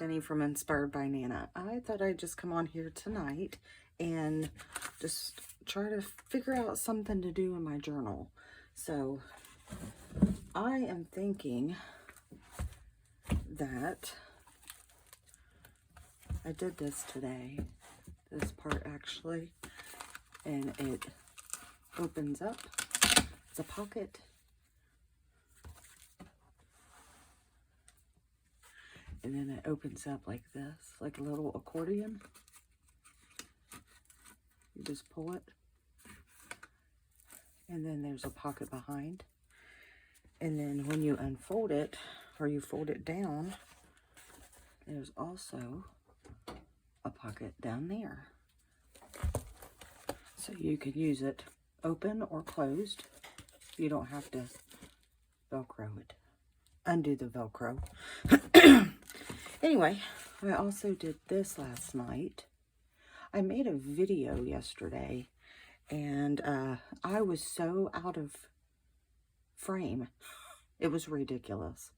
Denny from Inspired by Nana. I thought I'd just come on here tonight and just try to figure out something to do in my journal. So I am thinking that I did this today, this part actually, and it opens up. It's a pocket. And then it opens up like this, like a little accordion. You just pull it. And then there's a pocket behind. And then when you unfold it, or you fold it down, there's also a pocket down there. So you could use it open or closed. You don't have to Velcro it. Undo the Velcro. Anyway, I also did this last night. I made a video yesterday, and I was so out of frame. It was ridiculous.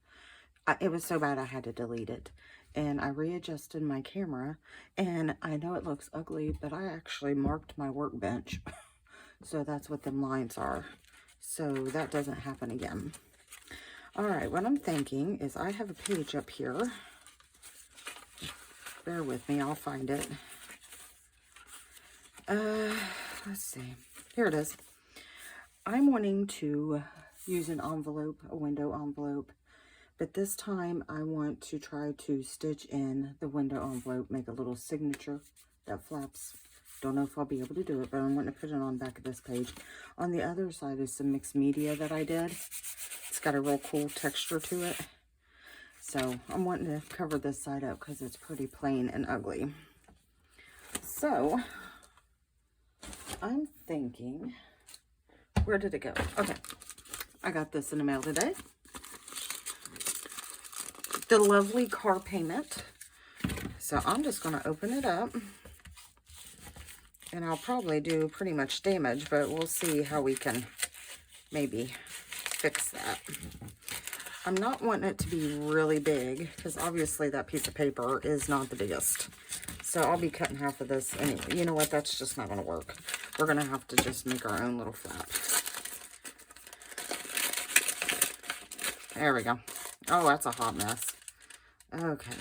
It was so bad I had to delete it. And I readjusted my camera, and I know it looks ugly, but I actually marked my workbench. So that's what them lines are. So that doesn't happen again. All right, what I'm thinking is I have a page up here. Bear with me, I'll find it. Let's see. Here it is. I'm wanting to use an envelope, a window envelope, but this time I want to try to stitch in the window envelope, make a little signature that flaps. Don't know if I'll be able to do it, but I'm going to put it on the back of this page. On the other side is some mixed media that I did. It's got a real cool texture to it. So I'm wanting to cover this side up because it's pretty plain and ugly. So I'm thinking, where did it go? Okay, I got this in the mail today. The lovely car payment. So I'm just going to open it up. And I'll probably do pretty much damage, but we'll see how we can maybe fix that. I'm not wanting it to be really big, because obviously that piece of paper is not the biggest. So I'll be cutting half of this anyway. You know what? That's just not going to work. We're going to have to just make our own little flap. There we go. Oh, that's a hot mess. Okay.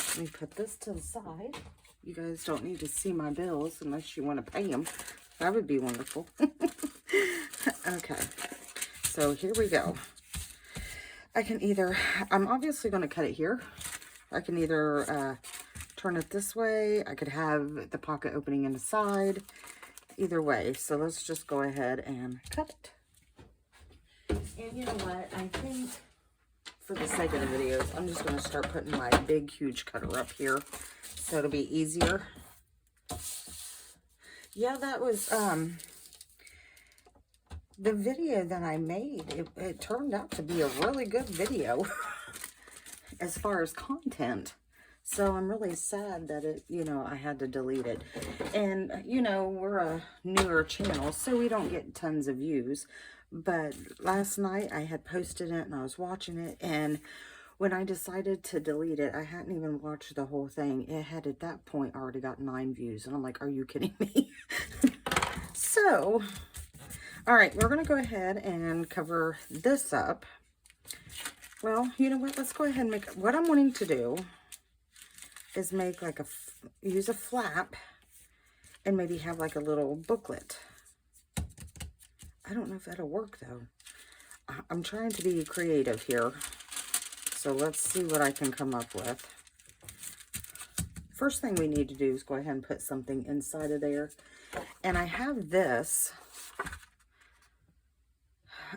Let me put this to the side. You guys don't need to see my bills unless you want to pay them. That would be wonderful. Okay. So here we go. I can either, I'm obviously going to cut it here. I can either turn it this way. I could have the pocket opening in the side. Either way. So let's just go ahead and cut it. And you know what? I think for the sake of the videos, I'm just going to start putting my big, huge cutter up here. So it'll be easier. Yeah, that was, the video that I made, it turned out to be a really good video as far as content. So I'm really sad that it, you know, I had to delete it. And, you know, we're a newer channel, so we don't get tons of views. But last night I had posted it and I was watching it, and when I decided to delete it, I hadn't even watched the whole thing. It had at that point already got 9 views, and I'm like, are you kidding me? So, all right, we're going to go ahead and cover this up. Well, you know what? Let's go ahead and make, what I'm wanting to do is make like use a flap and maybe have like a little booklet. I don't know if that'll work though. I'm trying to be creative here. So let's see what I can come up with. First thing we need to do is go ahead and put something inside of there. And I have this.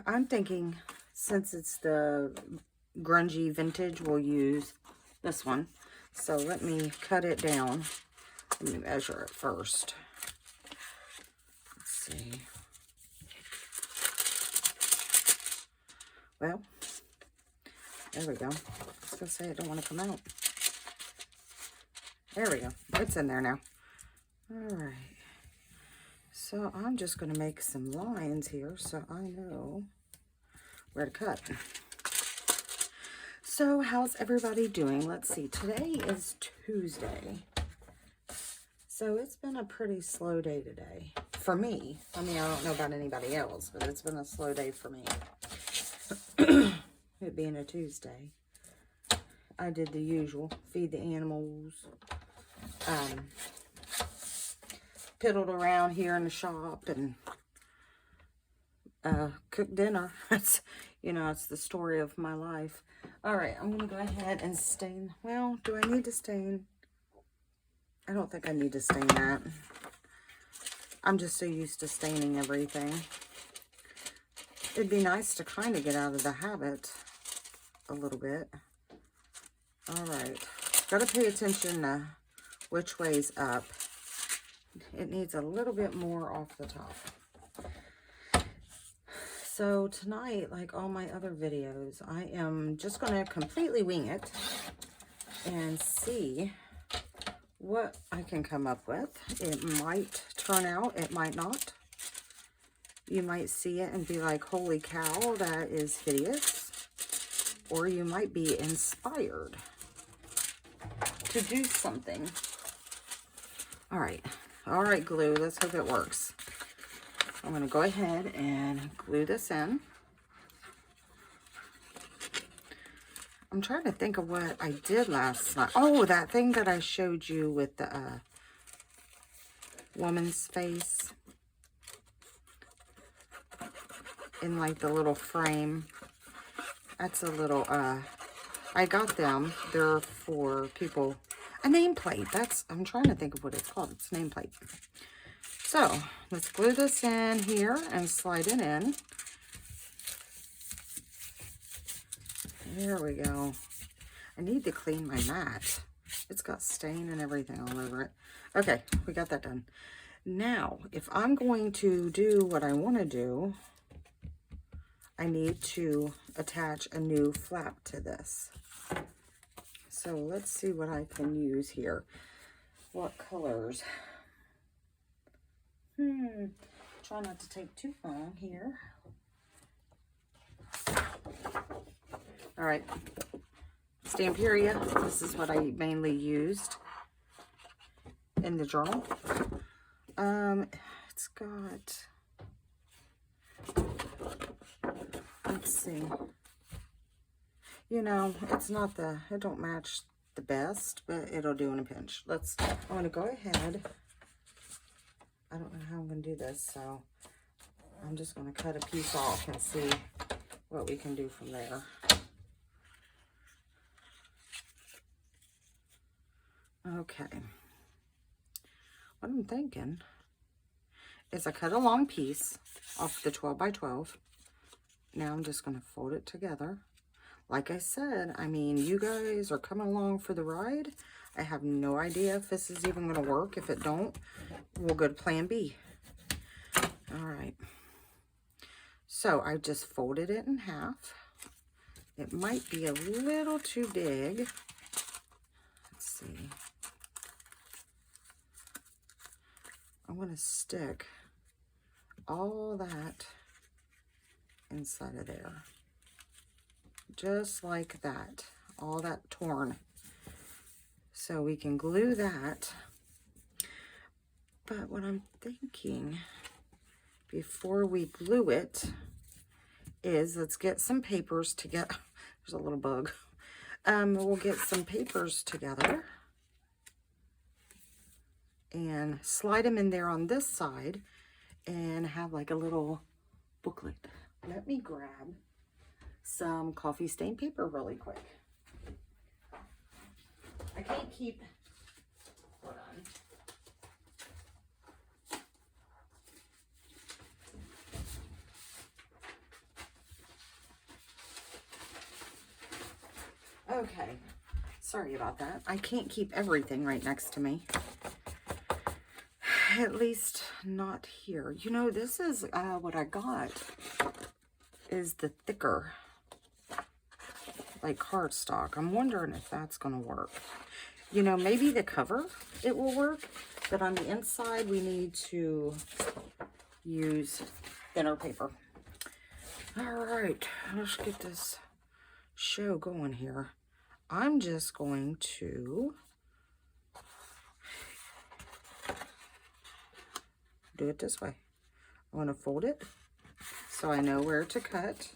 I'm thinking, since it's the grungy vintage, we'll use this one. So let me cut it down. Let me measure it first. Let's see. Well, there we go. I was going to say I don't want to come out. There we go. It's in there now. All right. So I'm just going to make some lines here so I know where to cut. So how's everybody doing? Let's see, today is Tuesday. So it's been a pretty slow day today for me. I mean, I don't know about anybody else, but it's been a slow day for me. It being a Tuesday. I did the usual, feed the animals, piddled around here in the shop and cooked dinner. It's, you know, it's the story of my life. All right, I'm going to go ahead and stain. Well, do I need to stain? I don't think I need to stain that. I'm just so used to staining everything. It'd be nice to kind of get out of the habit a little bit. All right, got to pay attention to which way's up. It needs a little bit more off the top. So tonight, like all my other videos, I am just going to completely wing it and see what I can come up with. It might turn out, it might not. You might see it and be like, holy cow, that is hideous. Or you might be inspired to do something. All right, glue, let's hope it works. I'm going to go ahead and glue this in. I'm trying to think of what I did last night. Oh, that thing that I showed you with the woman's face in like the little frame. That's a little, I got them. They're for people. A nameplate. That's, I'm trying to think of what it's called. It's nameplate. So, let's glue this in here and slide it in. There we go. I need to clean my mat. It's got stain and everything all over it. Okay, we got that done. Now, if I'm going to do what I want to do, I need to attach a new flap to this. So let's see what I can use here. What colors? Try not to take too long here. All right, Stamperia. This is what I mainly used in the journal. It's got, let's see. You know, it's not the, it don't match the best, but it'll do in a pinch. I'm going to go ahead. I don't know how I'm going to do this, so I'm just going to cut a piece off and see what we can do from there. Okay. What I'm thinking is I cut a long piece off the 12 by 12. Now I'm just going to fold it together. Like I said, I mean, you guys are coming along for the ride. I have no idea if this is even going to work. If it don't, we'll go to plan B. All right. So I just folded it in half. It might be a little too big. Let's see. I'm going to stick all that inside of there. Just like that. All that torn. So we can glue that. But what I'm thinking before we glue it is, let's get some papers together. There's a little bug. We'll get some papers together and slide them in there on this side and have like a little booklet. Let me grab some coffee stain paper really quick. I can't keep, hold on. Okay, sorry about that. I can't keep everything right next to me. At least not here. You know, this is what I got is the thicker, like cardstock. I'm wondering if that's going to work. You know, maybe the cover, it will work, but on the inside, we need to use thinner paper. All right, let's get this show going here. I'm just going to do it this way. I want to fold it so I know where to cut.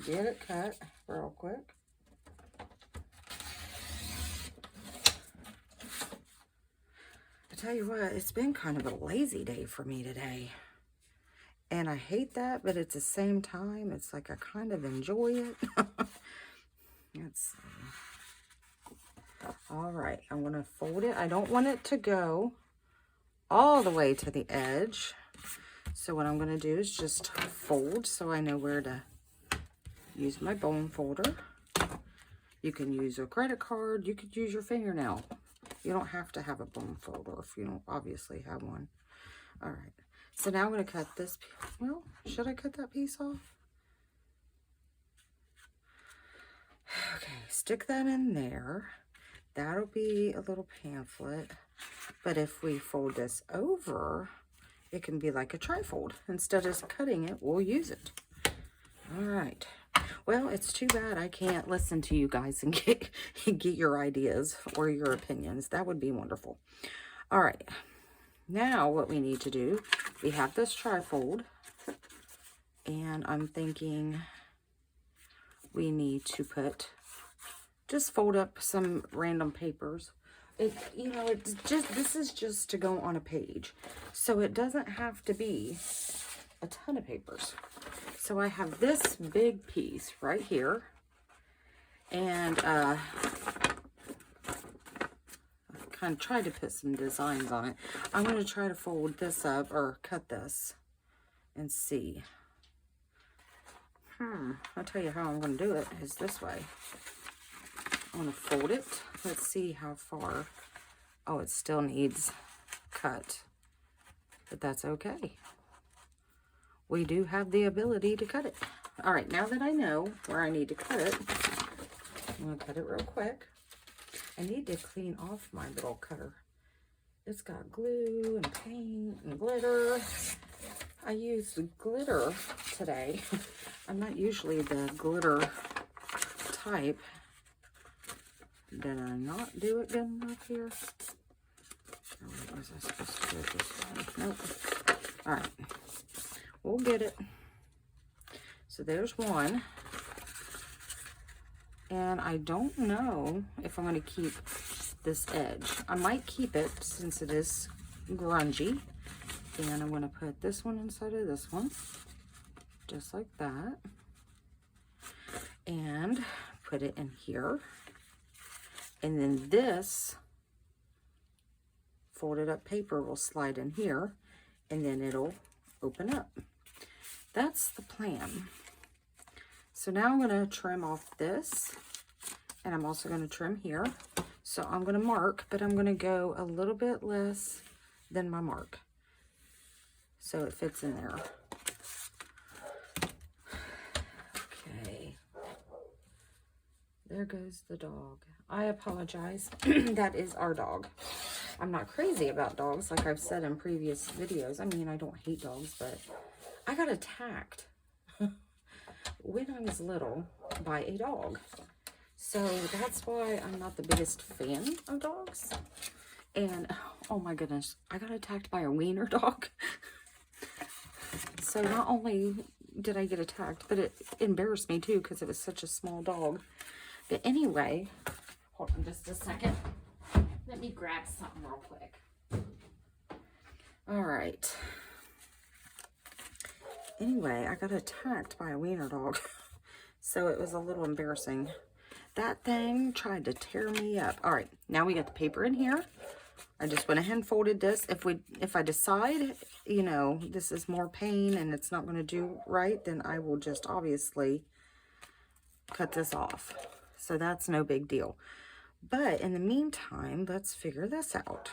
Get it cut real quick. I tell you what, it's been kind of a lazy day for me today. And I hate that, but at the same time, it's like I kind of enjoy it. Let's see. All right, I'm going to fold it. I don't want it to go all the way to the edge. So what I'm going to do is just fold so I know where to use my bone folder. You can use a credit card. You could use your fingernail. You don't have to have a bone folder if you don't obviously have one. All right. So now I'm going to cut this. Well, should I cut that piece off? Okay, stick that in there. That'll be a little pamphlet. But if we fold this over, it can be like a trifold. Instead of cutting it, we'll use it. All right. Well, it's too bad I can't listen to you guys and get your ideas or your opinions. That would be wonderful. All right. Now what we need to do, we have this trifold, and I'm thinking we need to just fold up some random papers. You know, it's just, this is just to go on a page. So it doesn't have to be a ton of papers. So I have this big piece right here, and kind of tried to put some designs on it. I'm going to try to fold this up or cut this and see. I'll tell you how I'm going to do it is this way. I'm going to fold it. Let's see how far. Oh, it still needs cut, but that's okay. We do have the ability to cut it. All right, now that I know where I need to cut it, I'm going to cut it real quick. I need to clean off my little cutter. It's got glue and paint and glitter. I used glitter today. I'm not usually the glitter type. Did I not do it good enough here? Or was I supposed to do it this way? Nope. All right. We'll get it. So there's one. And I don't know if I'm going to keep this edge. I might keep it since it is grungy. And I'm going to put this one inside of this one. Just like that. And put it in here. And then this folded up paper will slide in here. And then it'll open up. That's the plan. So now I'm going to trim off this, and I'm also going to trim here. So I'm going to mark, but I'm going to go a little bit less than my mark, so it fits in there. Okay. There goes the dog. I apologize. That is our dog. I'm not crazy about dogs, like I've said in previous videos. I mean, I don't hate dogs, but I got attacked when I was little by a dog. So that's why I'm not the biggest fan of dogs. And oh my goodness, I got attacked by a wiener dog. So not only did I get attacked, but it embarrassed me too because it was such a small dog. But anyway, hold on just a second. Let me grab something real quick. All right. Anyway, I got attacked by a wiener dog, so it was a little embarrassing. That thing tried to tear me up. All right, now we got the paper in here. I just went ahead and folded this. If I decide, you know, this is more pain and it's not going to do right, then I will just obviously cut this off. So that's no big deal. But in the meantime, let's figure this out.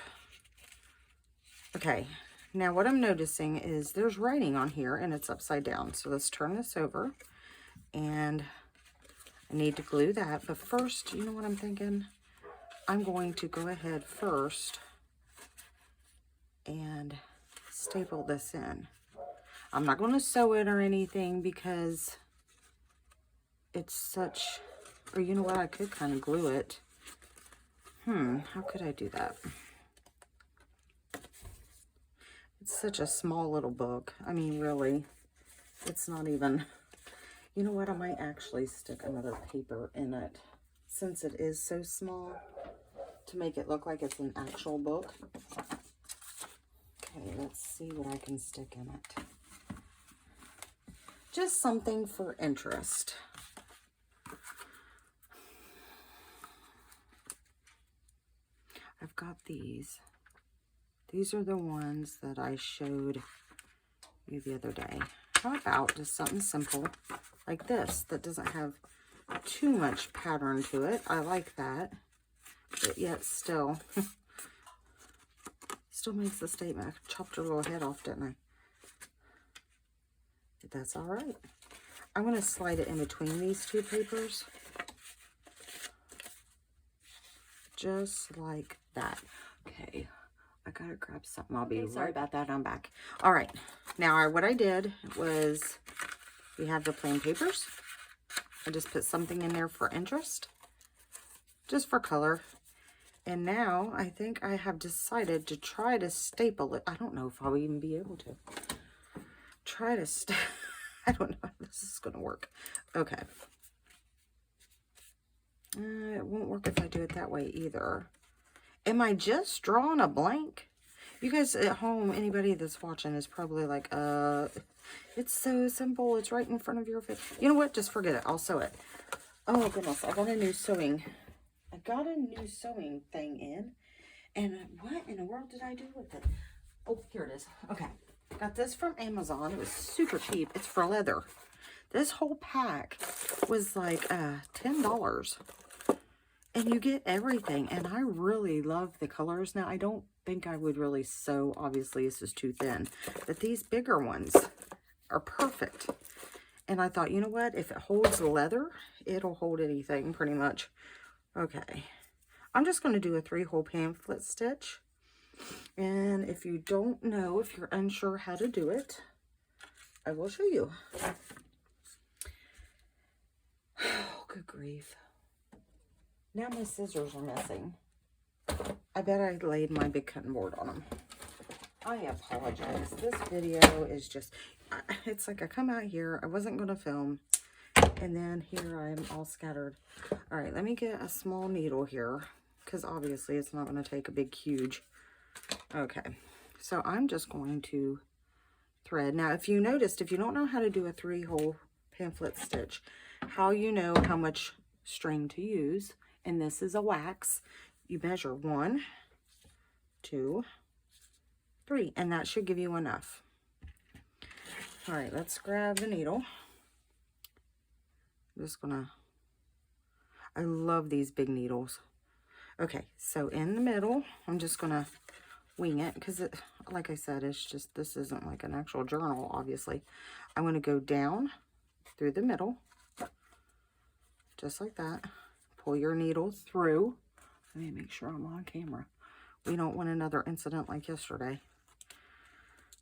Okay. Now what I'm noticing is there's writing on here and it's upside down. So let's turn this over, and I need to glue that. But first, you know what I'm thinking? I'm going to go ahead first and staple this in. I'm not going to sew it or anything because it's such, or you know what, I could kind of glue it. How could I do that? It's such a small little book. I mean, really, it's not even, you know what, I might actually stick another paper in it since it is so small to make it look like it's an actual book. Okay, let's see what I can stick in it. Just something for interest. I've got these. These are the ones that I showed you the other day. How about just something simple like this that doesn't have too much pattern to it? I like that, but yet still makes the statement. I chopped her little head off, didn't I? But that's all right. I'm going to slide it in between these two papers. Just like that. Okay, I gotta grab something. I'll be sorry about that. I'm back. All right, now what I did was, we have the plain papers. I just put something in there for interest, just for color. And now I think I have decided to try to staple it. I don't know if I'll even be able to try to I don't know how this is gonna work. Okay. It won't work if I do it that way either. Am I just drawing a blank? You guys at home, anybody that's watching is probably like, it's so simple. It's right in front of your face. You know what? Just forget it. I'll sew it. Oh, goodness. I got a new sewing thing in. And what in the world did I do with it? Oh, here it is. Okay. Got this from Amazon. It was super cheap. It's for leather. This whole pack was like $10. And you get everything. And I really love the colors. Now, I don't think I would really sew. Obviously, this is too thin. But these bigger ones are perfect. And I thought, you know what? If it holds leather, it'll hold anything pretty much. Okay. I'm just going to do a 3-hole pamphlet stitch. And if you don't know, if you're unsure how to do it, I will show you. Oh, good grief. Now my scissors are missing. I bet I laid my big cutting board on them. I apologize. This video is just, it's like I come out here, I wasn't going to film, and then here I'm all scattered. All right, let me get a small needle here, because obviously it's not going to take a big, huge. Okay, so I'm just going to thread. Now, if you noticed, if you don't know how to do a 3-hole pamphlet stitch, how you know how much string to use, and this is a wax, you measure 1, 2, 3, and that should give you enough. All right, let's grab the needle. I'm just gonna, I love these big needles. Okay, so in the middle, I'm just gonna wing it, because it, like I said, it's just, this isn't like an actual journal, obviously. I'm gonna go down through the middle, just like that. Pull your needle through. Let me make sure I'm on camera. We don't want another incident like yesterday.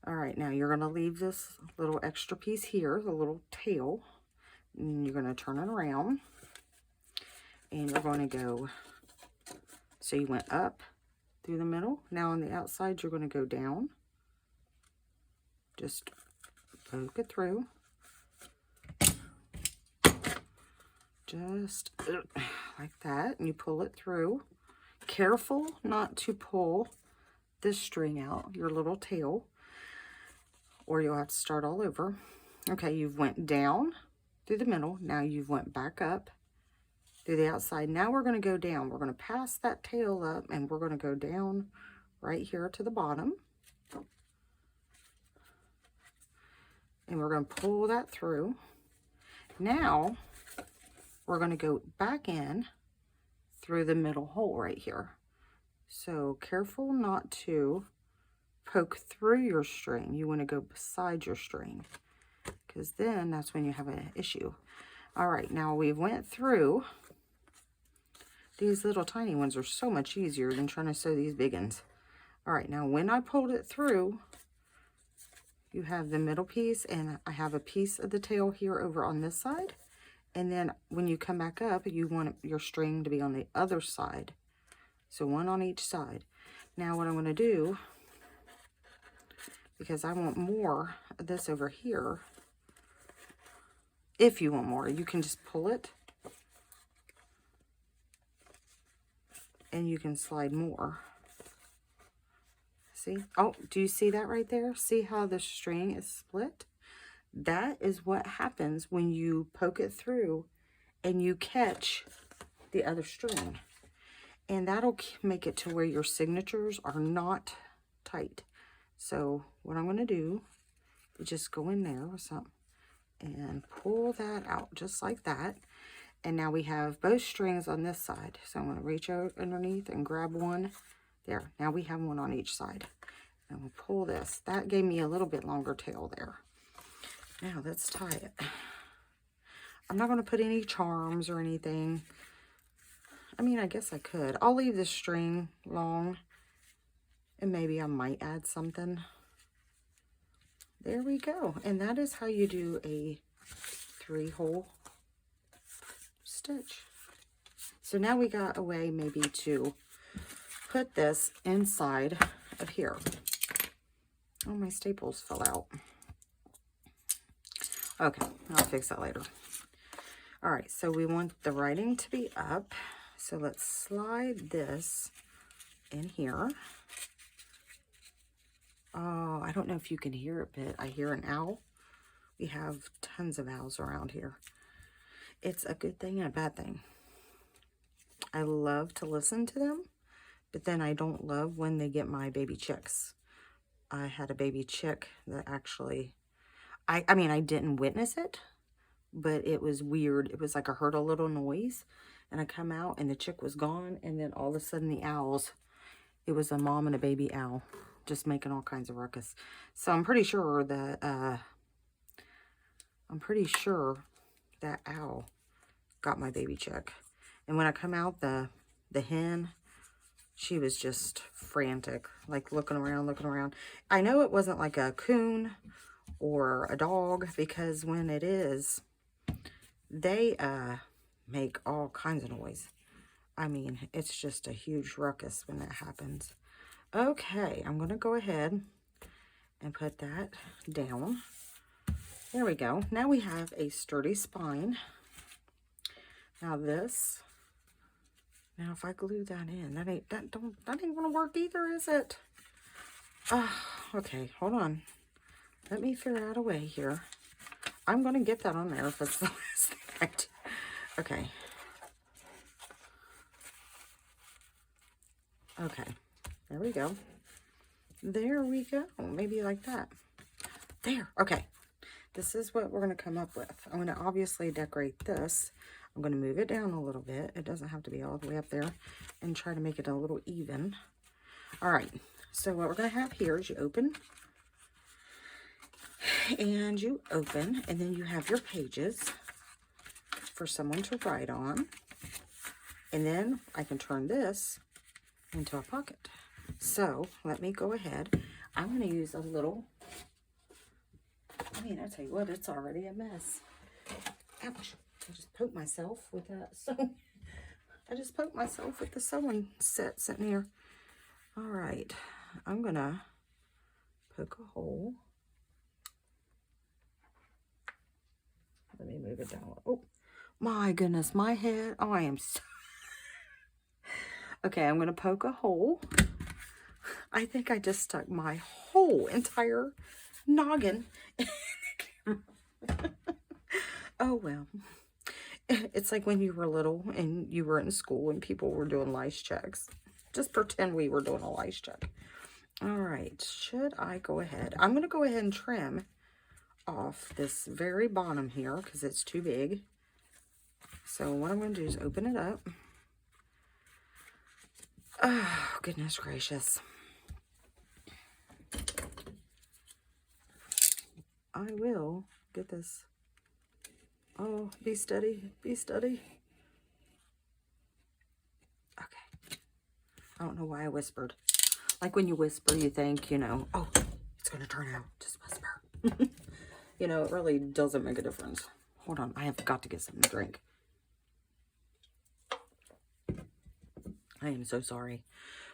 All right, now you're going to leave this little extra piece here, the little tail, and you're going to turn it around, and you're going to go, so you went up through the middle. Now on the outside, you're going to go down. Just poke it through. Just like that, and you pull it through. Careful not to pull this string out, your little tail, or you'll have to start all over. Okay, you've went down through the middle. Now you've went back up through the outside. Now we're going to go down. We're going to pass that tail up, and we're going to go down right here to the bottom. And we're going to pull that through. Now we're going to go back in through the middle hole right here. So careful not to poke through your string. You want to go beside your string, because then that's when you have an issue. All right, now we went through. These little tiny ones are so much easier than trying to sew these big ones. All right, now when I pulled it through, you have the middle piece, and I have a piece of the tail here over on this side, And then when you come back up, you want your string to be on the other side. So one on each side. Now what I'm going to do, because I want more of this over here, if you want more, you can just pull it. And you can slide more. See? Oh, do you see that right there? See how the string is split? That is what happens when you poke it through and you catch the other string. And that'll make it to where your signatures are not tight. So what I'm going to do is just go in there with something and pull that out just like that. And now we have both strings on this side. So I'm going to reach out underneath and grab one. There. Now we have one on each side. And we'll pull this. That gave me a little bit longer tail there. Now let's tie it. I'm not going to put any charms or anything. I mean, I guess I could. I'll leave this string long. And maybe I might add something. There we go. And that is how you do a 3-hole stitch. So now we got a way maybe to put this inside of here. Oh, my staples fell out. Okay, I'll fix that later. All right, so we want the writing to be up. So let's slide this in here. Oh, I don't know if you can hear it, but I hear an owl. We have tons of owls around here. It's a good thing and a bad thing. I love to listen to them, but then I don't love when they get my baby chicks. I had a baby chick that actually, I mean, I didn't witness it, but it was weird. It was like I heard a little noise, and I come out, and the chick was gone, and then all of a sudden the owls, it was a mom and a baby owl, just making all kinds of ruckus. So I'm pretty sure that, that owl got my baby chick. And when I come out, the hen, she was just frantic, like looking around. I know it wasn't like a coon or a dog, because when it is, they make all kinds of noise. I mean, it's just a huge ruckus when that happens. Okay, I'm going to go ahead and put that down. There we go. Now we have a sturdy spine. Now this, now if I glue that in, that ain't gonna work either, is it? Okay, hold on. Let me figure out a way here. I'm gonna get that on there if it's the last thing I do. Okay. Okay, there we go. There we go. Maybe like that. There. Okay. This is what we're going to come up with. I'm going to obviously decorate this. I'm going to move it down a little bit. It doesn't have to be all the way up there, and try to make it a little even. All right. So what we're going to have here is you open, and you open, and then you have your pages for someone to write on. And then I can turn this into a pocket. So let me go ahead. I'm going to use a little, I mean, I tell you what, it's already a mess. Ouch. I just poked myself with that. So I just poked myself with the sewing set sitting here. All right. I'm going to poke a hole. Let me move it down. Oh, my goodness. My head. Oh, I am so... Okay, I'm going to poke a hole. I think I just stuck my whole entire noggin in the camera. Oh, well. It's like when you were little and you were in school and people were doing lice checks. Just pretend we were doing a lice check. All right. Should I go ahead? I'm going to go ahead and trim off this very bottom here because it's too big. So what I'm going to do is open it up. Oh, goodness gracious. I will get this. Oh, be steady. Be steady. Okay. I don't know why I whispered. Like when you whisper, you think, you know, oh, it's going to turn out. Just whisper. You know, it really doesn't make a difference. hold on. I have got to get something to drink. I am so sorry.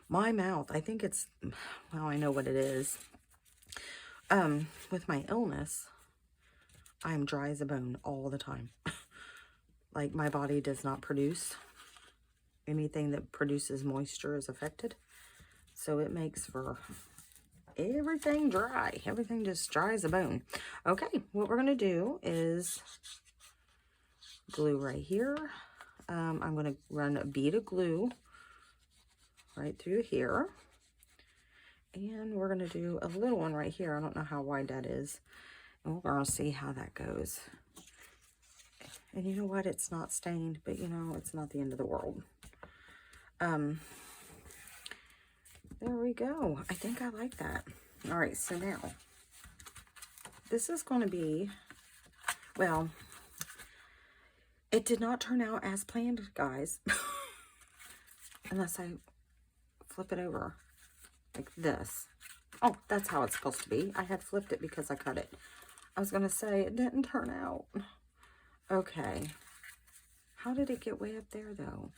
My mouth, I think it's, well, I know what it is. With my illness, I am dry as a bone all the time. Like, my body does not produce anything that produces moisture is affected. So it makes for everything dry. Everything just dry as a bone. Okay, what we're going to do is glue right here. I'm going to run a bead of glue right through here. And we're going to do a little one right here. I don't know how wide that is. And we're going to see how that goes. And you know what? It's not stained, but you know, it's not the end of the world. There we go. I think I like that. All right, so now this is going to be, well, it did not turn out as planned, guys. Unless I flip it over like this. Oh, that's how it's supposed to be. I had flipped it because I cut it. I was going to say it didn't turn out. Okay. How did it get way up there, though?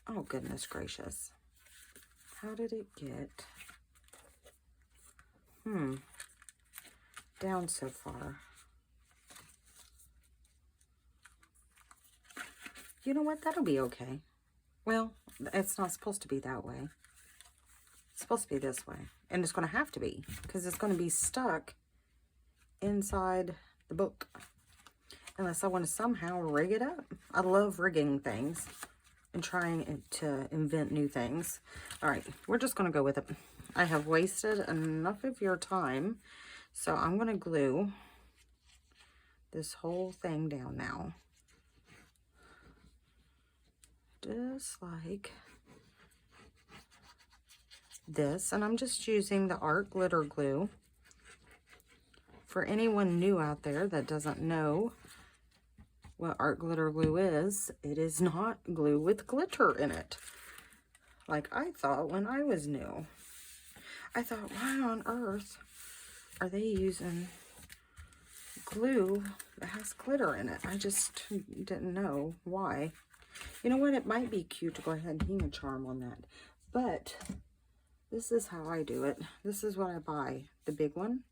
Oh, goodness gracious. How did it get down so far? You know what? That'll be okay. Well, it's not supposed to be that way. It's supposed to be this way. And it's going to have to be, because it's going to be stuck inside the book. Unless I want to somehow rig it up. I love rigging things and trying to invent new things. All right, we're just going to go with it. I have wasted enough of your time, so I'm going to glue this whole thing down now. Just like this. And I'm just using the Art Glitter Glue. For anyone new out there that doesn't know what Art Glitter Glue is, it is not glue with glitter in it. Like I thought when I was new. I thought, why on earth are they using glue that has glitter in it? I just didn't know why. You know what? It might be cute to go ahead and hang a charm on that. But this is how I do it. This is what I buy. The big one.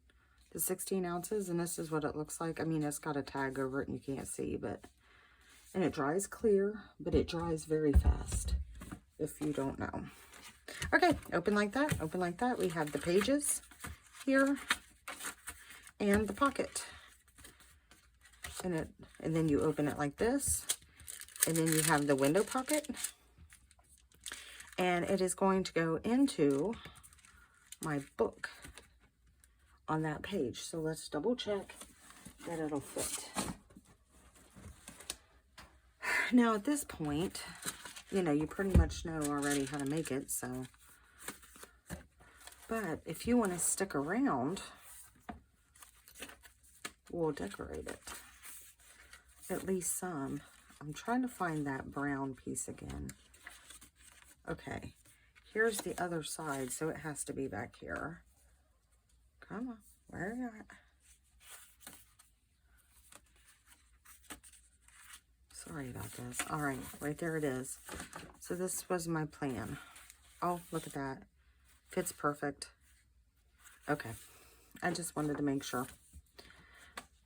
The 16 ounces, and this is what it looks like. I mean, it's got a tag over it and you can't see, but, and it dries clear, but it dries very fast, if you don't know. Okay, open like that, open like that. We have the pages here and the pocket. And then you open it like this, and then you have the window pocket. And it is going to go into my book on that page. So let's double check that it'll fit. Now at this point, you know, you pretty much know already how to make it, so. But if you want to stick around, we'll decorate it. At least some. I'm trying to find that brown piece again. Okay, here's the other side, so it has to be back here. Come on, where are you at? Sorry about this. All right, right there it is. So this was my plan. Oh, look at that. Fits perfect. Okay, I just wanted to make sure.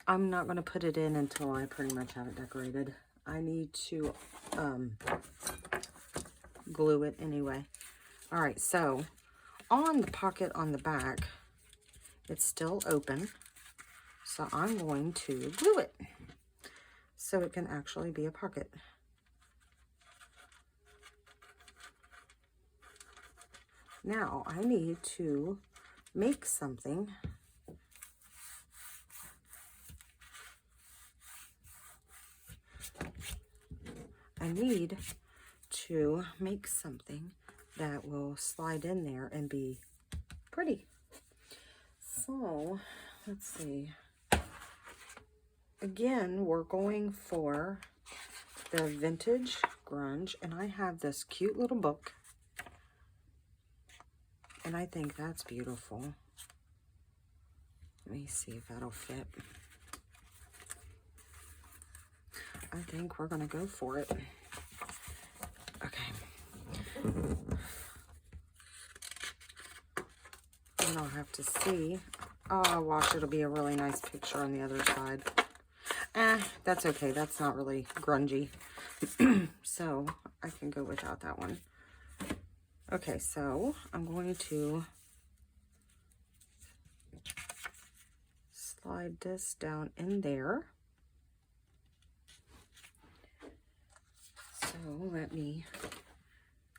I'm not going to put it in until I pretty much have it decorated. I need to glue it anyway. All right, so on the pocket on the back, it's still open, so I'm going to glue it so it can actually be a pocket. Now I need to make something that will slide in there and be pretty. So, let's see. Again, we're going for the vintage grunge, and I have this cute little book, and I think that's beautiful. Let me see if that'll fit. I think we're going to go for it. Okay. And I'll have to see. Oh, watch, it'll be a really nice picture on the other side. That's okay. That's not really grungy. So I can go without that one. Okay, so I'm going to slide this down in there. So let me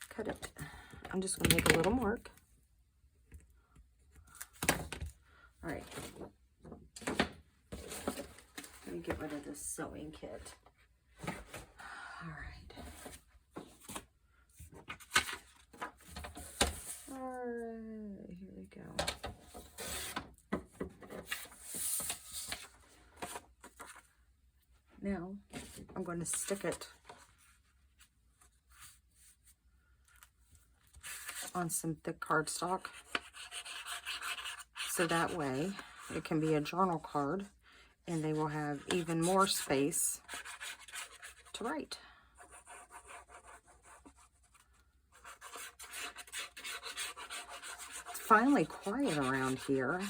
cut it. I'm just going to make a little mark. All right. Let me get rid of this sewing kit. All right. All right, here we go. Now, I'm going to stick it on some thick cardstock. So that way, it can be a journal card, and they will have even more space to write. It's finally quiet around here.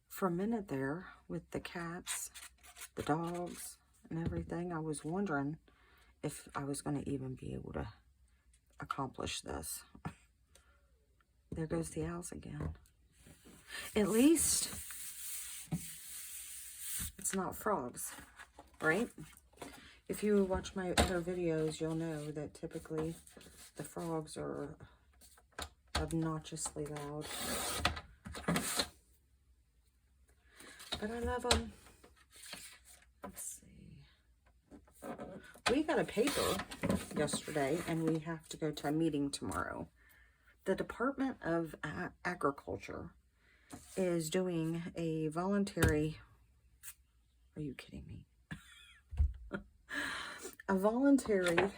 For a minute there, with the cats, the dogs, and everything, I was wondering if I was going to even be able to accomplish this. There goes the owls again. At least it's not frogs, right? If you watch my other videos, you'll know that typically the frogs are obnoxiously loud. But I love them. Let's see. We got a paper yesterday, and we have to go to a meeting tomorrow. The Department of Agriculture is doing a voluntary, are you kidding me? A voluntary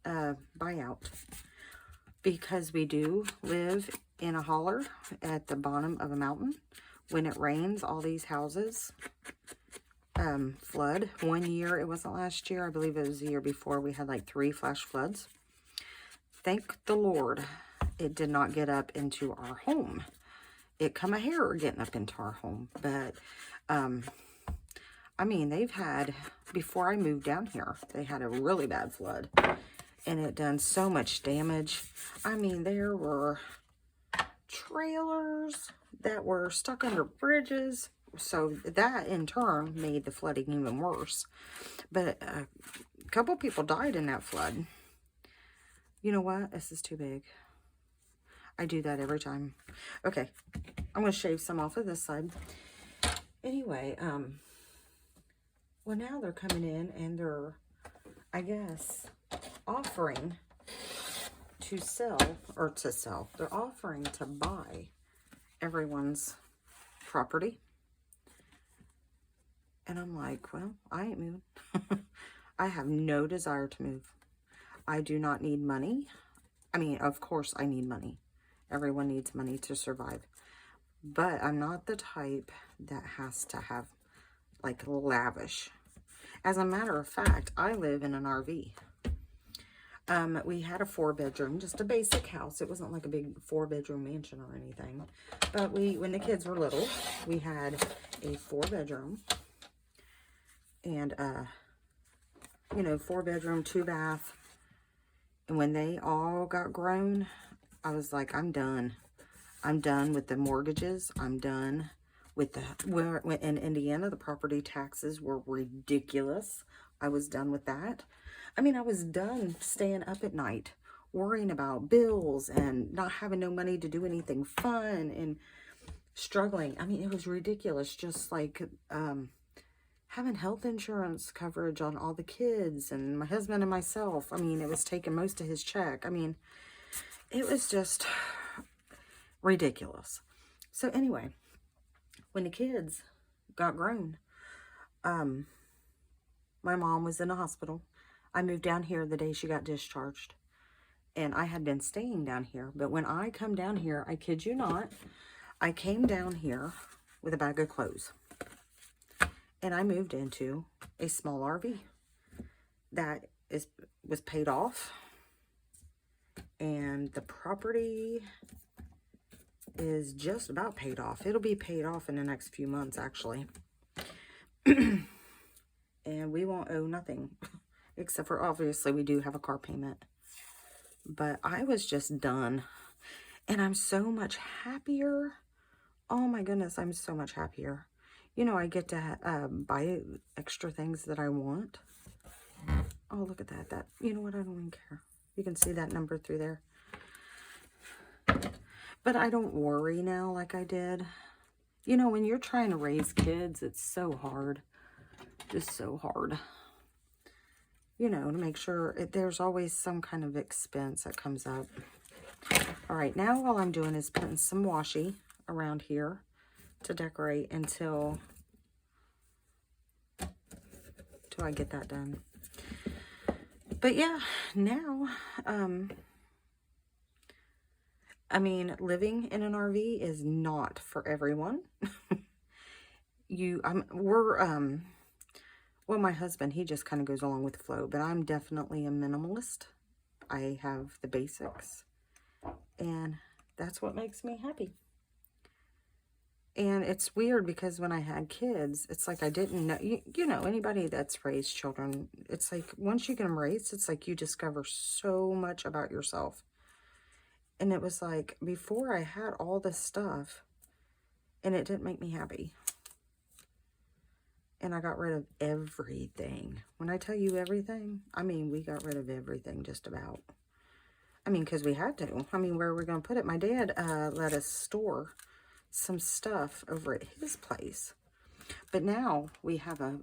buyout, because we do live in a holler at the bottom of a mountain. When it rains, all these houses flood. One year, it wasn't last year, I believe it was the year before, we had like 3 flash floods. Thank the Lord it did not get up into our home. It come a hair getting up into our home. But, I mean, they've had, before I moved down here, they had a really bad flood. And it done so much damage. I mean, there were trailers that were stuck under bridges. So that, in turn, made the flooding even worse. But a couple people died in that flood. You know what? This is too big. I do that every time. Okay. I'm going to shave some off of this side. Anyway, well, now they're coming in and they're, I guess, offering to sell, they're offering to buy everyone's property. And I'm like, well, I ain't moving. I have no desire to move. I do not need money. I mean, of course I need money. Everyone needs money to survive. But I'm not the type that has to have, like, lavish. As a matter of fact, I live in an RV. We had a 4-bedroom, just a basic house. It wasn't like a big 4-bedroom mansion or anything. But when the kids were little, we had a 4-bedroom. And, 4-bedroom, 2-bath. And when they all got grown, I was like, I'm done. I'm done with the mortgages. I'm done with in Indiana, the property taxes were ridiculous. I was done with that. I mean, I was done staying up at night, worrying about bills and not having no money to do anything fun and struggling. I mean, it was ridiculous. Just like, having health insurance coverage on all the kids and my husband and myself. I mean, it was taking most of his check. I mean, it was just ridiculous. So anyway, when the kids got grown, my mom was in the hospital. I moved down here the day she got discharged. And I had been staying down here. But when I come down here, I kid you not, I came down here with a bag of clothes. And I moved into a small RV that was paid off. And the property is just about paid off. It'll be paid off in the next few months, actually. And we won't owe nothing. Except for, obviously, we do have a car payment. But I was just done. And I'm so much happier. Oh my goodness, I'm so much happier. You know, I get to buy extra things that I want. Oh, look at that. You know what? I don't even care. You can see that number through there. But I don't worry now like I did. You know, when you're trying to raise kids, it's so hard. Just so hard. You know, to make sure there's always some kind of expense that comes up. All right, now all I'm doing is putting some washi around here to decorate until I get that done. But yeah, now, I mean, living in an RV is not for everyone. Well, my husband, he just kind of goes along with the flow, but I'm definitely a minimalist. I have the basics, and that's what makes me happy. And it's weird because when I had kids, it's like I didn't know, you know, anybody that's raised children, it's like once you get them raised, it's like you discover so much about yourself. And it was like before I had all this stuff and it didn't make me happy. And I got rid of everything. When I tell you everything, I mean, we got rid of everything just about. I mean, because we had to. I mean, where are we going to put it? My dad let us store some stuff over at his place. But now we have a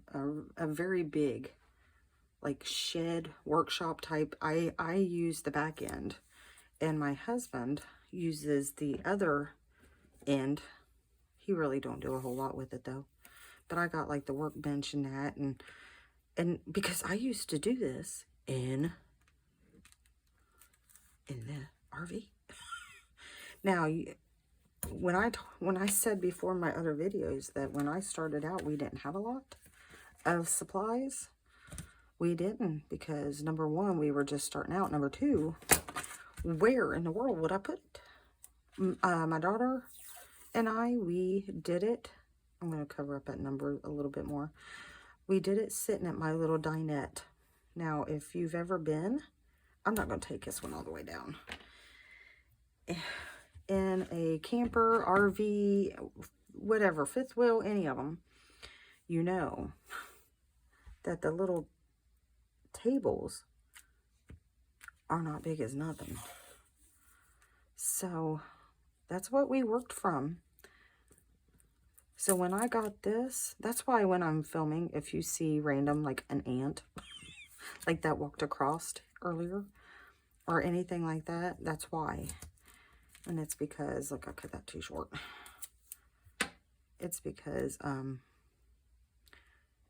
very big, like, shed, workshop type. I use the back end. And my husband uses the other end. He really don't do a whole lot with it, though. But I got, like, the workbench and that. And because I used to do this in the RV. Now, when I said before in my other videos that when I started out, we didn't have a lot of supplies. We didn't, because number one, we were just starting out. Number two, where in the world would I put it? My daughter and we did it. I'm going to cover up that number a little bit more. We did it sitting at my little dinette. Now, if you've ever been, I'm not going to take this one all the way down. In a camper, RV, whatever, fifth wheel, any of them, you know that the little tables are not big as nothing. So that's what we worked from. So when I got this, that's why when I'm filming, if you see random, like an ant, like that walked across earlier, or anything like that, that's why. And it's because, look, I cut that too short. It's because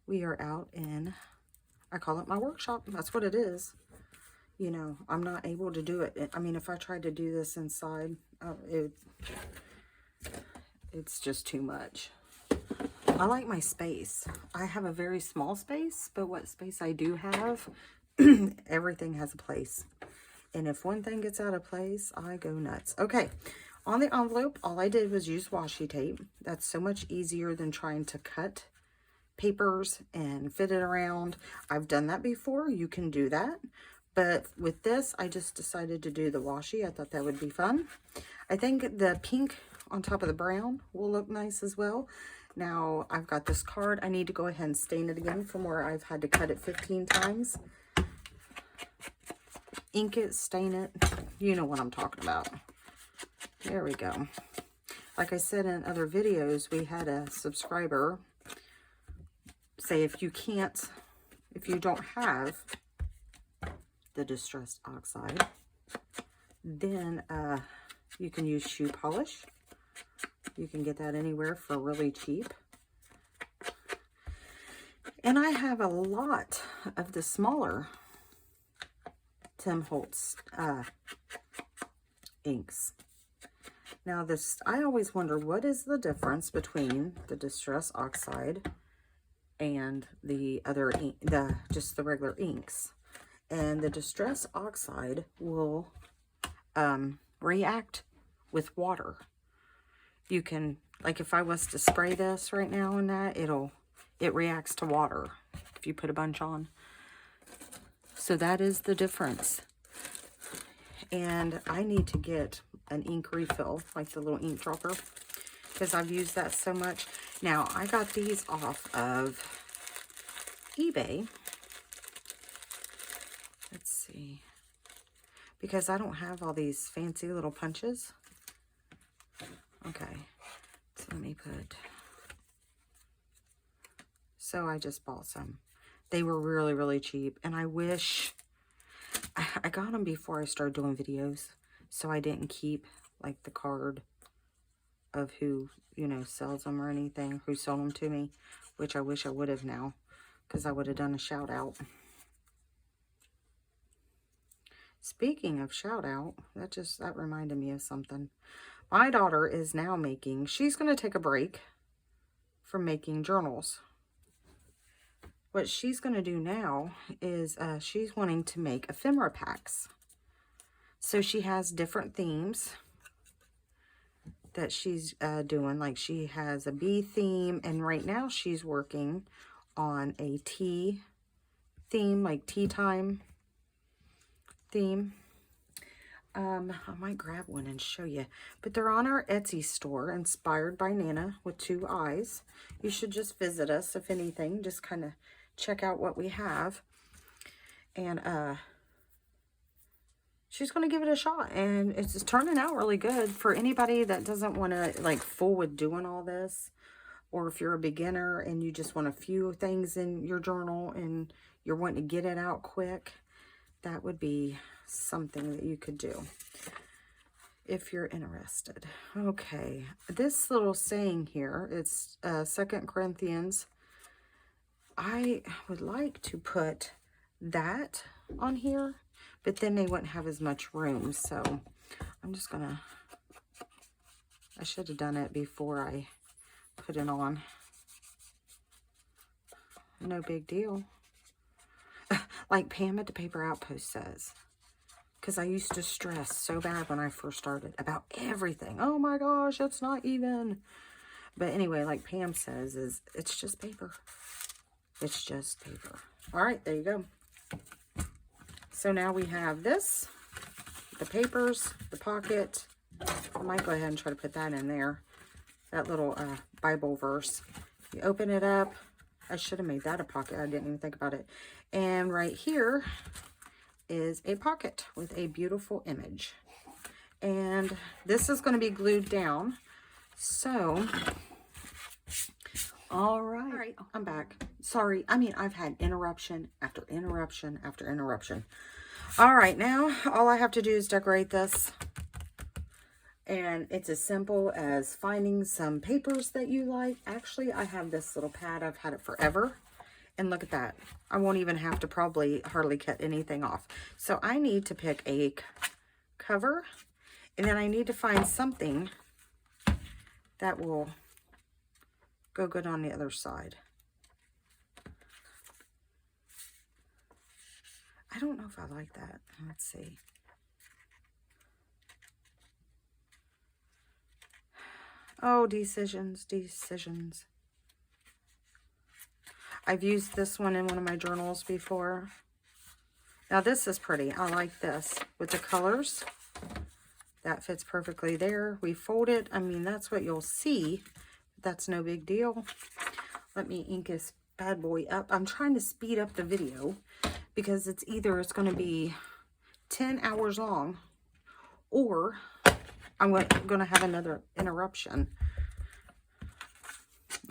we are out in, I call it my workshop. That's what it is. You know, I'm not able to do it. I mean, if I tried to do this inside, it's just too much. I like my space. I have a very small space, but what space I do have, everything has a place. And if one thing gets out of place, I go nuts. Okay, on the envelope, all I did was use washi tape. That's so much easier than trying to cut papers and fit it around. I've done that before. You can do that. But with this, I just decided to do the washi. I thought that would be fun. I think the pink on top of the brown will look nice as well. Now, I've got this card. I need to go ahead and stain it again from where I've had to cut it 15 times. Ink it, stain it. You know what I'm talking about. There we go. Like I said in other videos, we had a subscriber say if you don't have the Distress Oxide, then you can use shoe polish. You can get that anywhere for really cheap. And I have a lot of the smaller Tim Holtz inks. Now this, I always wonder what is the difference between the Distress Oxide and the other ink, just the regular inks. And the Distress Oxide will react with water. You can, like if I was to spray this right now and that, it reacts to water if you put a bunch on. So that is the difference. And I need to get an ink refill, like the little ink dropper, because I've used that so much. Now, I got these off of eBay. Let's see. Because I don't have all these fancy little punches. Okay. So let me put... So I just bought some. They were really, really cheap. And I wish... I got them before I started doing videos. So I didn't keep, like, the card of who, you know, sells them or anything. Who sold them to me. Which I wish I would have now. Because I would have done a shout out. Speaking of shout out, that reminded me of something. My daughter is now making, she's going to take a break from making journals. What she's going to do now is she's wanting to make ephemera packs. So she has different themes that she's doing. Like she has a bee theme, and right now she's working on a tea theme, like tea time theme. I might grab one and show you, but they're on our Etsy store, Inspired by Nana with 2 eyes. You should just visit us, if anything, just kind of check out what we have. And she's going to give it a shot, and it's turning out really good for anybody that doesn't want to like fool with doing all this, or if you're a beginner and you just want a few things in your journal and you're wanting to get it out quick. That would be something that you could do if you're interested. Okay, this little saying here, it's 2 Corinthians. I would like to put that on here, but then they wouldn't have as much room. So I'm just gonna, I should have done it before I put it on. No big deal. Like Pam at the Paper Outpost says, because I used to stress so bad when I first started about everything. Oh my gosh, it's not even. But anyway, like Pam says, it's just paper. It's just paper. All right, there you go. So now we have this, the papers, the pocket. I might go ahead and try to put that in there. That little Bible verse. You open it up. I should have made that a pocket. I didn't even think about it. And right here is a pocket with a beautiful image. And this is going to be glued down. So, all right, I'm back. Sorry, I mean, I've had interruption after interruption after interruption. All right, now all I have to do is decorate this. And it's as simple as finding some papers that you like. Actually, I have this little pad. I've had it forever. And look at that. I won't even have to probably hardly cut anything off. So I need to pick a cover. And then I need to find something that will go good on the other side. I don't know if I like that. Let's see. Oh, decisions. I've used this one in one of my journals before. Now this is pretty. I like this with the colors. That fits perfectly there. We fold it. I mean, that's what you'll see. That's no big deal. Let me ink this bad boy up. I'm trying to speed up the video because it's going to be 10 hours long, or I'm going to have another interruption.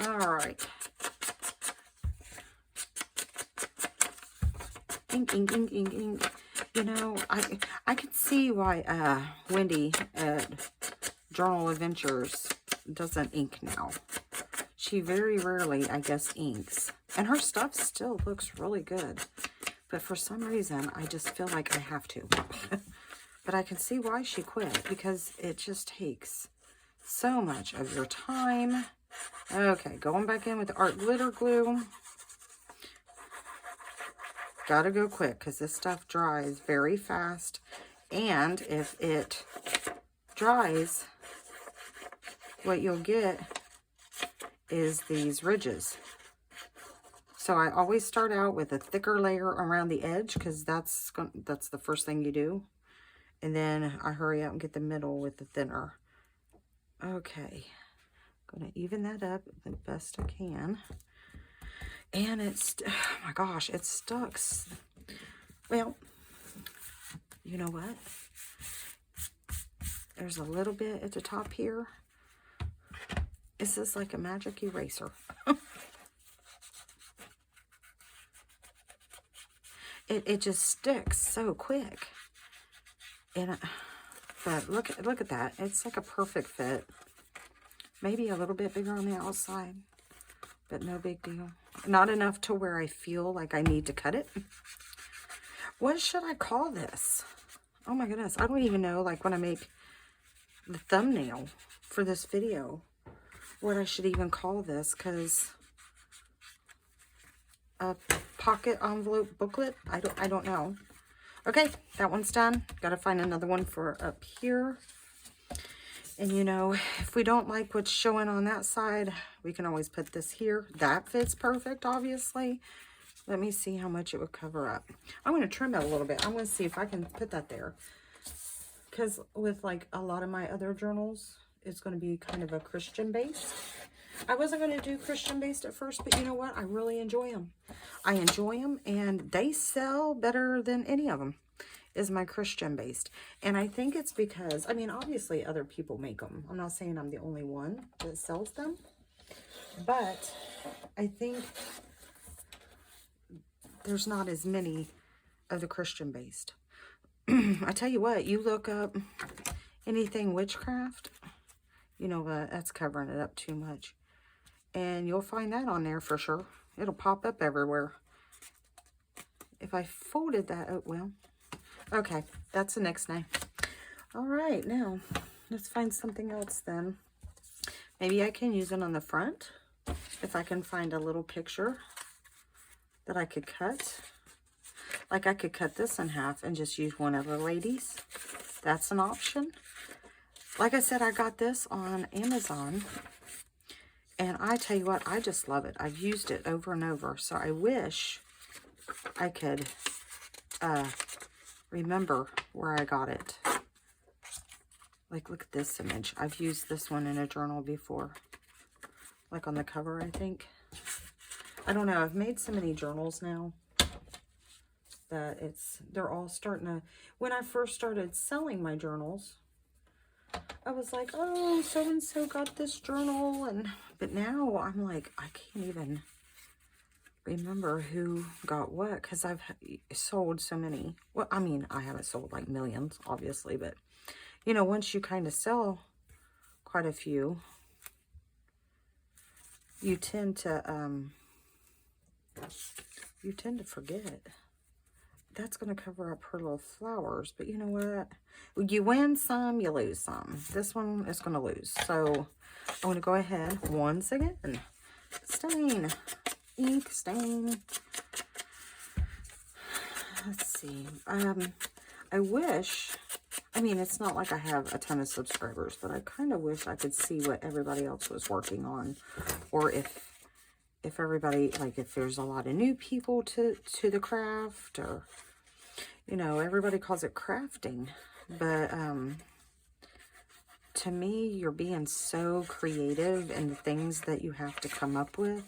All right. Ink. You know, I can see why Wendy at Journal Adventures doesn't ink now. She very rarely, I guess, inks. And her stuff still looks really good. But for some reason, I just feel like I have to. But I can see why she quit, because it just takes so much of your time. Okay, going back in with the art glitter glue. Gotta go quick because this stuff dries very fast. And if it dries, what you'll get is these ridges. So I always start out with a thicker layer around the edge because that's the first thing you do. And then I hurry up and get the middle with the thinner. Okay, gonna even that up the best I can. And it's, oh my gosh, it stuck. Well, you know what? There's a little bit at the top here. This is like a magic eraser. It just sticks so quick. And but look at that. It's like a perfect fit. Maybe a little bit bigger on the outside, but no big deal. Not enough to where I feel like I need to cut it. What should I call this? Oh my goodness, I don't even know, like when I make the thumbnail for this video, what I should even call this, because a pocket envelope booklet, I don't know. Okay, that one's done. Gotta find another one for up here. And you know, if we don't like what's showing on that side, we can always put this here. That fits perfect, obviously. Let me see how much it would cover up. I'm going to trim it a little bit. I'm going to see if I can put that there. Because with like a lot of my other journals, it's going to be kind of a Christian based. I wasn't going to do Christian based at first, but you know what? I really enjoy them. I enjoy them, and they sell better than any of them, is my Christian based. And I think it's because, I mean, obviously other people make them. I'm not saying I'm the only one that sells them, but I think there's not as many of the Christian based. I tell you what, you look up anything witchcraft, you know what, that's covering it up too much. And you'll find that on there for sure. It'll pop up everywhere. If I folded that, oh, well, okay, that's the next name. All right, now let's find something else then. Maybe I can use it on the front if I can find a little picture that I could cut. Like I could cut this in half and just use one of the ladies. That's an option. Like I said, I got this on Amazon. And I tell you what, I just love it. I've used it over and over. So I wish I could remember where I got it. Like, look at this image. I've used this one in a journal before. Like on the cover, I think. I don't know. I've made so many journals now that they're all starting to... When I first started selling my journals, I was like, oh, so-and-so got this journal. But now I'm like, I can't even remember who got what, because I've sold so many. Well, I mean, I haven't sold like millions, obviously, but you know, once you kind of sell quite a few, you tend to forget. That's going to cover up her little flowers, but you know what? You win some, you lose some. This one is going to lose. So I'm going to go ahead once again. Stain. Ink stain. Let's see. I wish, I mean, it's not like I have a ton of subscribers, but I kind of wish I could see what everybody else was working on, or if everybody, like, if there's a lot of new people to the craft, or, you know, everybody calls it crafting, but to me, you're being so creative in the things that you have to come up with.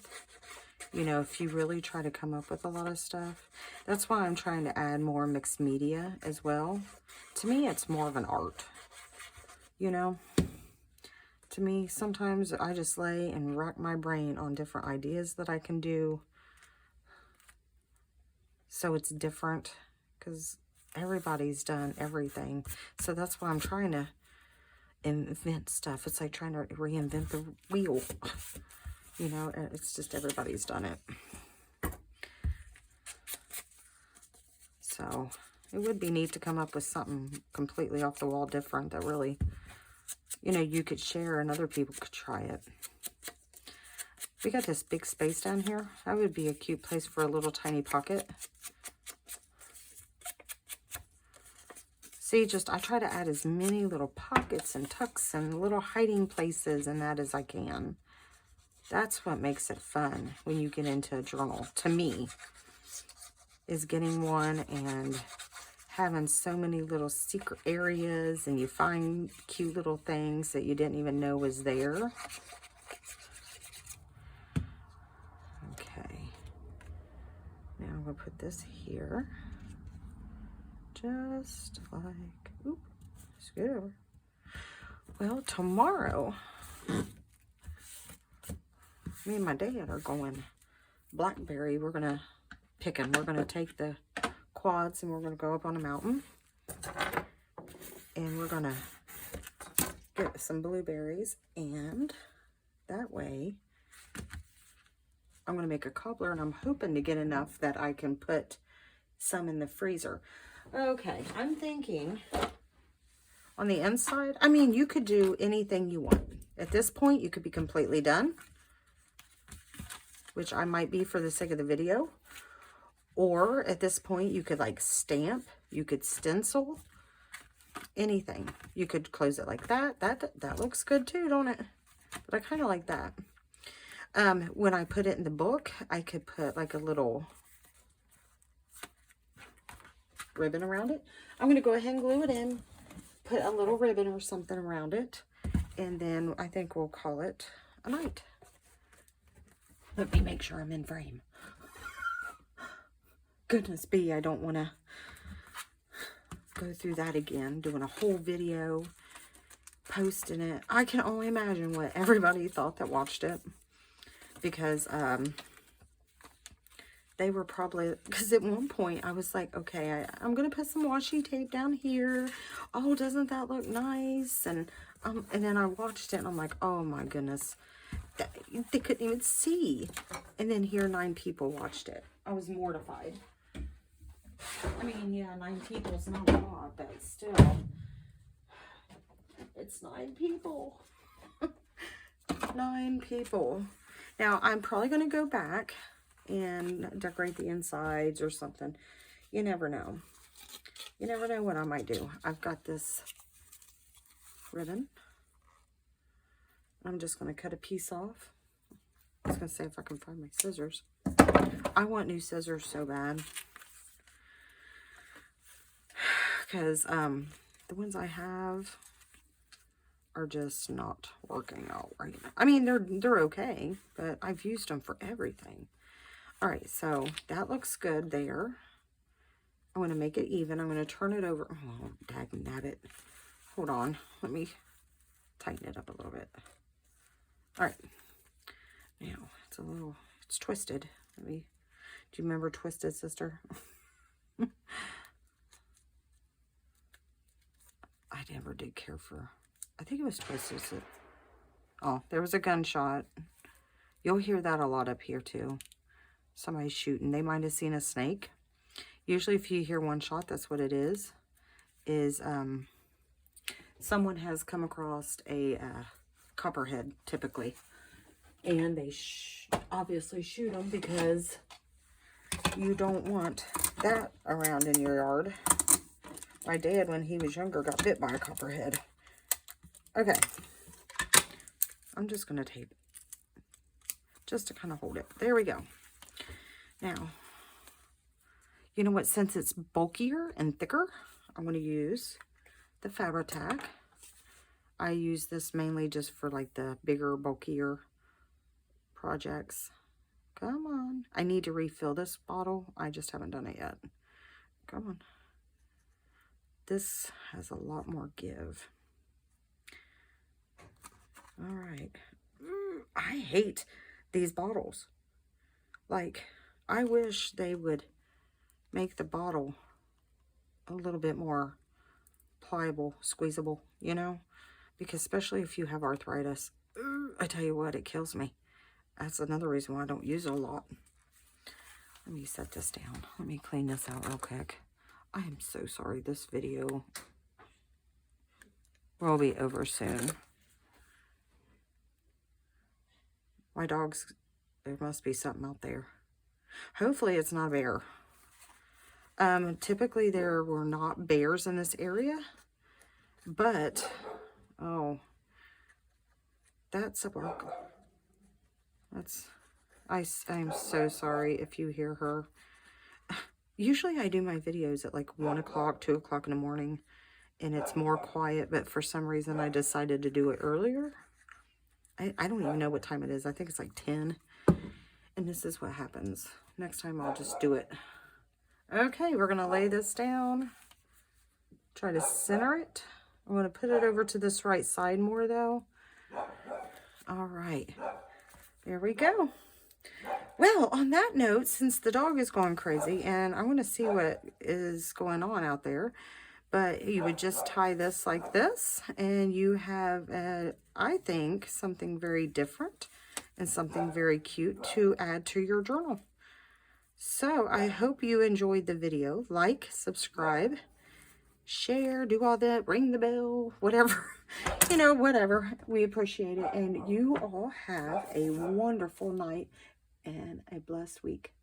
You know, if you really try to come up with a lot of stuff. That's why I'm trying to add more mixed media as well. To me, it's more of an art. You know? To me, sometimes I just lay and rack my brain on different ideas that I can do. So it's different. Because everybody's done everything. So that's why I'm trying to invent stuff. It's like trying to reinvent the wheel. You know, it's just everybody's done it. So, It would be neat to come up with something completely off the wall different that really, you know, you could share and other people could try it. We got this big space down here. That would be a cute place for a little tiny pocket. See, just I try to add as many little pockets and tucks and little hiding places and that as I can. That's what makes it fun when you get into a journal, to me, is getting one and having so many little secret areas, and you find cute little things that you didn't even know was there. Okay. Now I'm going to put this here. Just like, oop, scoot over. Well, tomorrow, me and my dad are going blackberry. We're going to pick them. We're going to take the quads and we're going to go up on a mountain. And we're going to get some blueberries. And that way, I'm going to make a cobbler. And I'm hoping to get enough that I can put some in the freezer. Okay, I'm thinking on the inside, I mean, you could do anything you want. At this point, you could be completely done, which I might be for the sake of the video. Or at this point, you could like stamp, you could stencil, anything. You could close it like that. That looks good too, don't it? But I kind of like that. When I put it in the book, I could put like a little ribbon around it. I'm going to go ahead and glue it in, put a little ribbon or something around it, and then I think we'll call it a night. Let me make sure I'm in frame. Goodness me, I don't want to go through that again, doing a whole video, posting it. I can only imagine what everybody thought that watched it, because they were probably, because at one point I was like, okay, I'm going to put some washi tape down here. Oh, doesn't that look nice? And then I watched it and I'm like, oh my goodness, they couldn't even see. And then here 9 people watched it. I was mortified. I mean, yeah, 9 people is not a lot, but still, it's 9 people. 9 people. Now, I'm probably going to go back and decorate the insides or something. You never know. You never know what I might do. I've got this ribbon. I'm just going to cut a piece off. I was going to say if I can find my scissors. I want new scissors so bad. Because the ones I have are just not working out right now. I mean, they're okay, but I've used them for everything. All right, so that looks good there. I'm going to make it even. I'm going to turn it over. Oh, dagnabbit. Hold on. Let me tighten it up a little bit. All right. Now, it's twisted. Do you remember Twisted Sister? I never did care for, I think it was Twisted Sister. Oh, there was a gunshot. You'll hear that a lot up here too. Somebody's shooting. They might have seen a snake. Usually if you hear one shot, that's what it is someone has come across a copperhead, typically. And they obviously shoot them because you don't want that around in your yard. My dad, when he was younger, got bit by a copperhead. Okay. I'm just going to tape it. Just to kind of hold it. There we go. Now, you know what? Since it's bulkier and thicker, I'm going to use the Fabri-Tac. I use this mainly just for like the bigger, bulkier projects. Come on. I need to refill this bottle. I just haven't done it yet. Come on. This has a lot more give. All right. I hate these bottles. Like, I wish they would make the bottle a little bit more pliable, squeezable, you know? Because especially if you have arthritis, I tell you what, it kills me. That's another reason why I don't use it a lot. Let me set this down. Let me clean this out real quick. I am so sorry. This video will be over soon. My dogs, there must be something out there. Hopefully it's not a bear. Typically there were not bears in this area, but, oh, that's a bark. I'm so sorry if you hear her. Usually I do my videos at like 1 o'clock, 2 o'clock in the morning, and it's more quiet, but for some reason I decided to do it earlier. I don't even know what time it is. I think it's like 10, and this is what happens. Next time I'll just do it. Okay, we're going to lay this down. Try to center it. I'm going to put it over to this right side more, though. All right. There we go. Well, on that note, since the dog is going crazy, and I want to see what is going on out there, but you would just tie this like this, and you have, I think, something very different and something very cute to add to your journal. So I hope you enjoyed the video. Like, subscribe, share, do all that, ring the bell, whatever, you know, whatever. We appreciate it. And you all have a wonderful night and a blessed week.